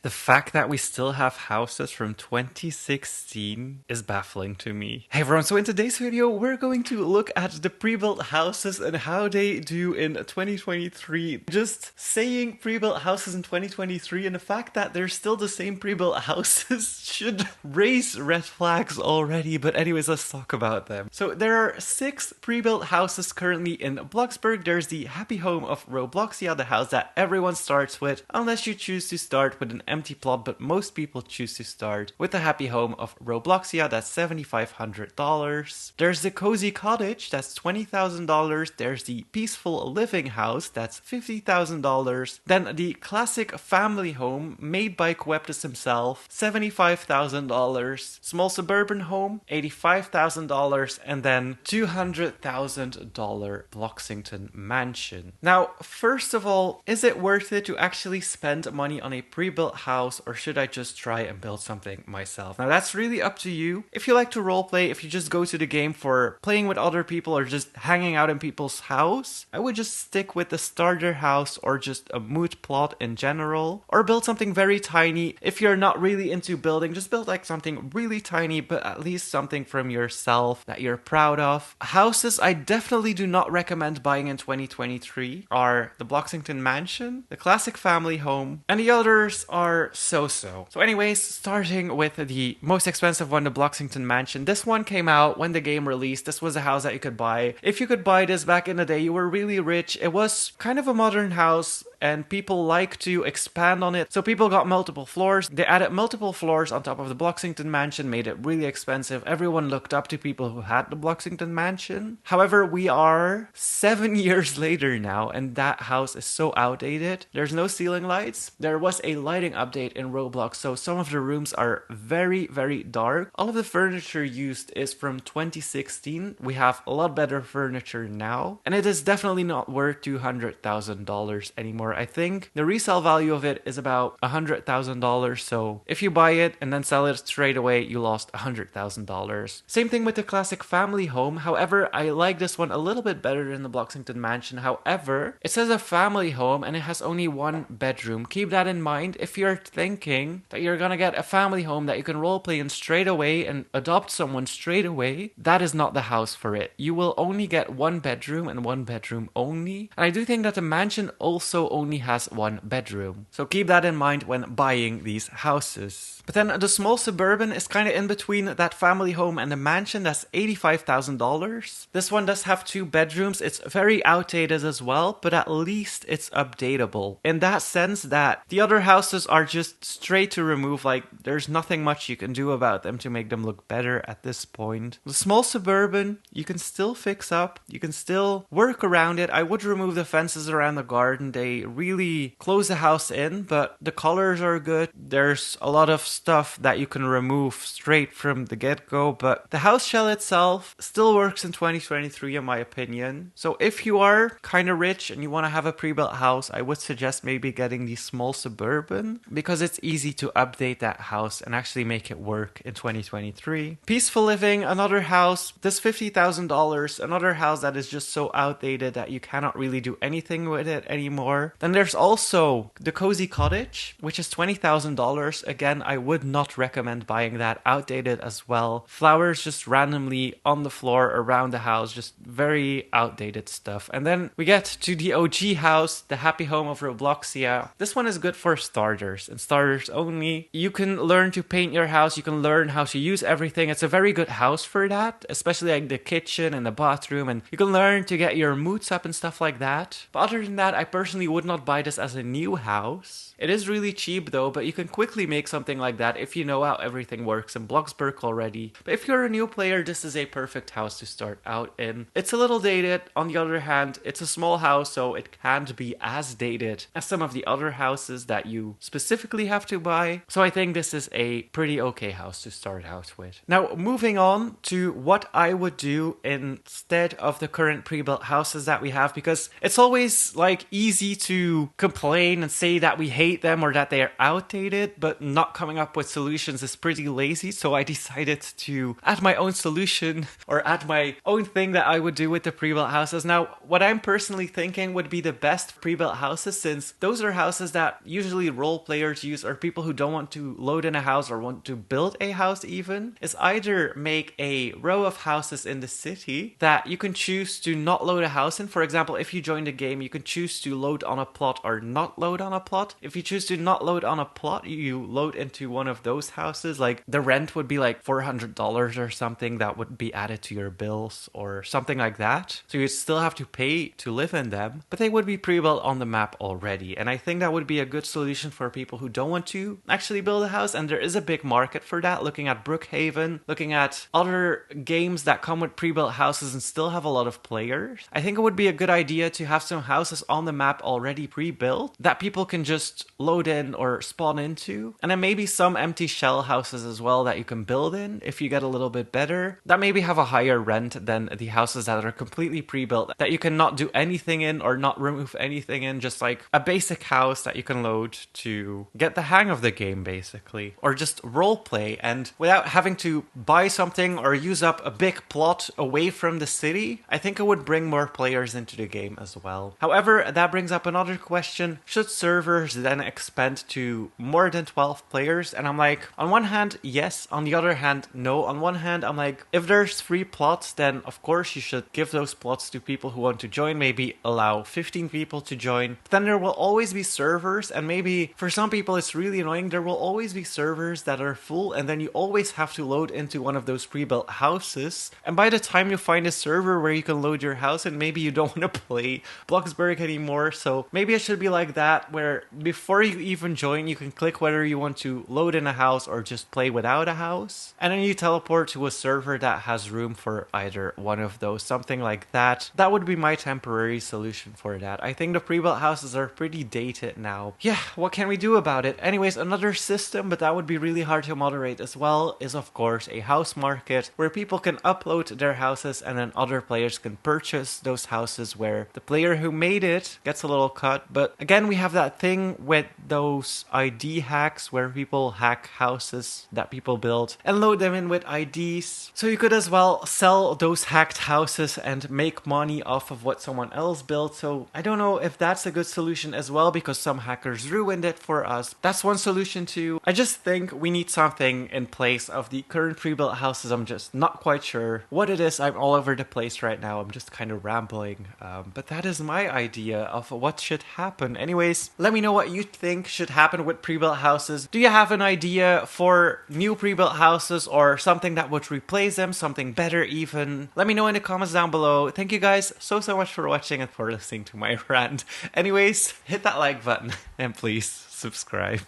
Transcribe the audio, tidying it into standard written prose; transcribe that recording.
The fact that we still have houses from 2016 is baffling to me. Hey everyone, so in today's video, we're going to look at the pre-built houses and how they do in 2023. Just saying pre-built houses in 2023 and the fact that they're still the same pre-built houses should raise red flags already. But anyways, let's talk about them. So there are 6 pre-built houses currently in Bloxburg. There's the happy home of Robloxia, the house that everyone starts with, unless you choose to start with an empty plot, but most people choose to start with the happy home of Robloxia. That's $7,500. There's the cozy cottage, that's $20,000. There's the peaceful living house, that's $50,000. Then the classic family home made by Coeptus himself, $75,000. Small suburban home, $85,000, and then $200,000 Bloxington mansion. Now, first of all, is it worth it to actually spend money on a pre-built house, or should I just try and build something myself? Now that's really up to you. If you like to roleplay, if you just go to the game for playing with other people or just hanging out in people's house, I would just stick with the starter house or just a mood plot in general, or build something very tiny. If you're not really into building, just build like something really tiny, but at least something from yourself that you're proud of. Houses I definitely do not recommend buying in 2023 are the Bloxington mansion, the classic family home, and the others are so-so. So anyways, starting with the most expensive one, the Bloxington mansion. This one came out when the game released. This was a house that you could buy. If you could buy this back in the day, you were really rich. It was kind of a modern house, and people like to expand on it. So people got multiple floors. They added multiple floors on top of the Bloxington mansion, made it really expensive. Everyone looked up to people who had the Bloxington mansion. However, we are 7 years later now, and that house is so outdated. There's no ceiling lights. There was a lighting update in Roblox, so some of the rooms are very, very dark. All of the furniture used is from 2016. We have a lot better furniture now, and it is definitely not worth $200,000 anymore. I think the resale value of it is about $100,000, so if you buy it and then sell it straight away, you lost $100,000. Same thing with the classic family home. However, I like this one a little bit better than the Bloxington mansion. However, it says a family home and it has only one bedroom. Keep that in mind. If you're thinking that you're gonna get a family home that you can roleplay in straight away and adopt someone straight away, that is not the house for it. You will only get one bedroom and one bedroom only. And I do think that the mansion also only has one bedroom. So keep that in mind when buying these houses. But then the small suburban is kind of in between that family home and the mansion. That's $85,000. This one does have 2 bedrooms. It's very outdated as well, but at least it's updatable. In that sense that the other houses are just straight to remove, like there's nothing much you can do about them to make them look better at this point. The small suburban, you can still fix up, you can still work around it. I would remove the fences around the garden. They really close the house in, but the colors are good. There's a lot of stuff that you can remove straight from the get-go, but the house shell itself still works in 2023 in my opinion. So if you are kind of rich and you want to have a pre-built house, I would suggest maybe getting the small suburban because it's easy to update that house and actually make it work in 2023. Peaceful living, another house, this $50,000, another house that is just so outdated that you cannot really do anything with it anymore. Then there's also the cozy cottage, which is $20,000. Again, I would not recommend buying that, outdated as well. Flowers just randomly on the floor around the house, just very outdated stuff. And then we get to the OG house, the happy home of Robloxia. This one is good for starters and starters only. You can learn to paint your house, you can learn how to use everything. It's a very good house for that, especially like the kitchen and the bathroom, and you can learn to get your moods up and stuff like that. But other than that, I personally would not buy this as a new house. It is really cheap though, but you can quickly make something like that if you know how everything works in Bloxburg already. But if you're a new player, this is a perfect house to start out in. It's a little dated. On the other hand, it's a small house, so it can't be as dated as some of the other houses that you specifically have to buy. So I think this is a pretty okay house to start out with. Now, moving on to what I would do instead of the current pre-built houses that we have, because it's always like easy to to complain and say that we hate them or that they are outdated, but not coming up with solutions is pretty lazy. So I decided to add my own solution or add my own thing that I would do with the pre-built houses. Now, what I'm personally thinking would be the best pre-built houses, since those are houses that usually role players use or people who don't want to load in a house or want to build a house even, is either make a row of houses in the city that you can choose to not load a house in. For example, if you join the game, you can choose to load on a plot or not load on a plot. If you choose to not load on a plot, you load into one of those houses. Like the rent would be like $400 or something that would be added to your bills or something like that. So you'd still have to pay to live in them, but they would be pre-built on the map already. And I think that would be a good solution for people who don't want to actually build a house. And there is a big market for that. Looking at Brookhaven, looking at other games that come with pre-built houses and still have a lot of players, I think it would be a good idea to have some houses on the map already pre-built that people can just load in or spawn into. And then maybe some empty shell houses as well that you can build in if you get a little bit better, that maybe have a higher rent than the houses that are completely pre-built that you can not do anything in or not remove anything in, just like a basic house that you can load to get the hang of the game basically, or just role play and without having to buy something or use up a big plot away from the city. I think it would bring more players into the game as well. However, that brings up another question. Should servers then expand to more than 12 players? And I'm like, on one hand, yes. On the other hand, no. On one hand, I'm like, if there's free plots, then of course you should give those plots to people who want to join. Maybe allow 15 people to join. But then there will always be servers, and maybe for some people it's really annoying. There will always be servers that are full, and then you always have to load into one of those pre-built houses. And by the time you find a server where you can load your house, and maybe you don't want to play Bloxburg anymore, so maybe it should be like that, where before you even join, you can click whether you want to load in a house or just play without a house, and then you teleport to a server that has room for either one of those, something like that. That would be my temporary solution for that. I think the pre-built houses are pretty dated now. Yeah, what can we do about it? Anyways, another system, but that would be really hard to moderate as well, is of course a house market where people can upload their houses and then other players can purchase those houses, where the player who made it gets a little cut. But again, we have that thing with those ID hacks where people hack houses that people build and load them in with IDs. So you could as well sell those hacked houses and make money off of what someone else built. So I don't know if that's a good solution as well, because some hackers ruined it for us. That's one solution too. I just think we need something in place of the current pre-built houses. I'm just not quite sure what it is. I'm all over the place right now. I'm just kind of rambling. But that is my idea of what should happen. Anyways, let me know what you think should happen with pre-built houses. Do you have an idea for new pre-built houses or something that would replace them, something better even? Let me know in the comments down below. Thank you guys so much for watching and for listening to my rant. Anyways, hit that like button and please subscribe.